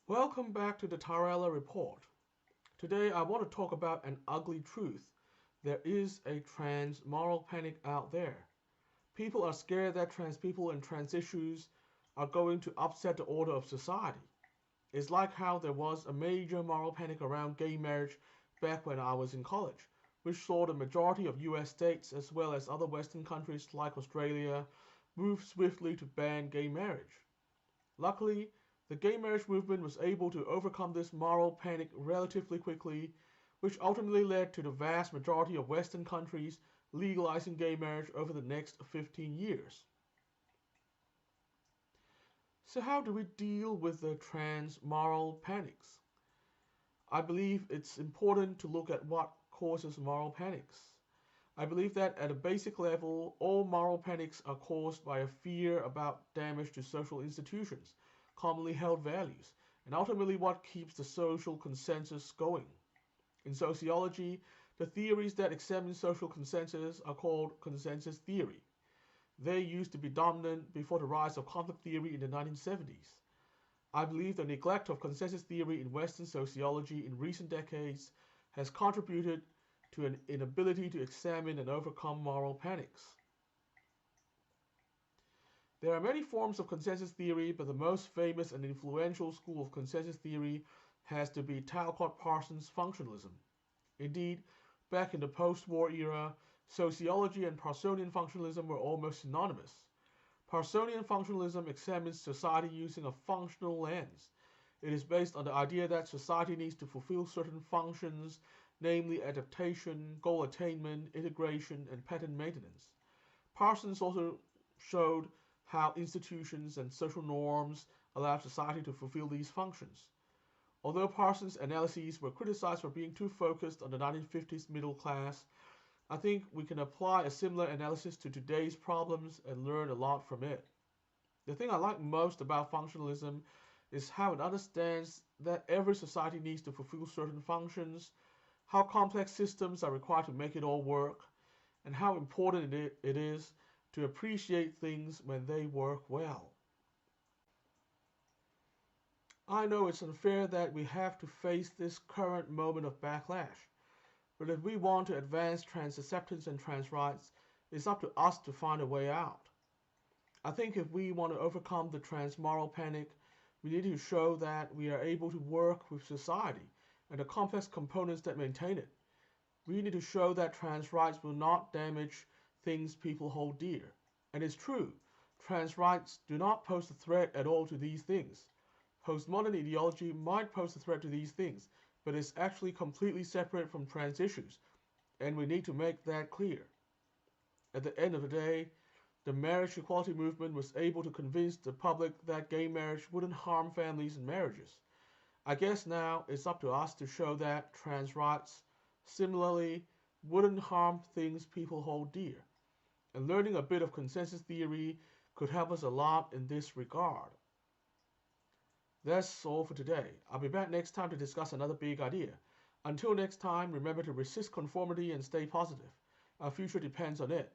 Welcome back to the Tarella Report. Today I want to talk about an ugly truth. There is a trans moral panic out there. People are scared that trans people and trans issues are going to upset the order of society. It's like how there was a major moral panic around gay marriage back when I was in college, which saw the majority of US states as well as other Western countries like Australia move swiftly to ban gay marriage. Luckily, the gay marriage movement was able to overcome this moral panic relatively quickly, which ultimately led to the vast majority of Western countries legalizing gay marriage over the next 15 years. So, how do we deal with the trans moral panics? I believe it's important to look at what causes moral panics. I believe that at a basic level, all moral panics are caused by a fear about damage to social institutions, commonly held values, and ultimately what keeps the social consensus going. In sociology, the theories that examine social consensus are called consensus theory. They used to be dominant before the rise of conflict theory in the 1970s. I believe the neglect of consensus theory in Western sociology in recent decades has contributed to an inability to examine and overcome moral panics. There are many forms of consensus theory, but the most famous and influential school of consensus theory has to be Talcott Parsons' functionalism. Indeed, back in the post-war era, sociology and Parsonian functionalism were almost synonymous. Parsonian functionalism examines society using a functional lens. It is based on the idea that society needs to fulfill certain functions, namely adaptation, goal attainment, integration, and pattern maintenance. Parsons also showed how institutions and social norms allow society to fulfill these functions. Although Parsons' analyses were criticized for being too focused on the 1950s middle class, I think we can apply a similar analysis to today's problems and learn a lot from it. The thing I like most about functionalism is how it understands that every society needs to fulfill certain functions, how complex systems are required to make it all work, and how important it is to appreciate things when they work well. I know it's unfair that we have to face this current moment of backlash, but if we want to advance trans acceptance and trans rights, it's up to us to find a way out. I think if we want to overcome the trans moral panic, we need to show that we are able to work with society and the complex components that maintain it. We need to show that trans rights will not damage things people hold dear. And it's true, trans rights do not pose a threat at all to these things. Postmodern ideology might pose a threat to these things, but it's actually completely separate from trans issues, and we need to make that clear. At the end of the day, the marriage equality movement was able to convince the public that gay marriage wouldn't harm families and marriages. I guess now it's up to us to show that trans rights, similarly, wouldn't harm things people hold dear. And learning a bit of consensus theory could help us a lot in this regard. That's all for today. I'll be back next time to discuss another big idea. Until next time, remember to resist conformity and stay positive. Our future depends on it.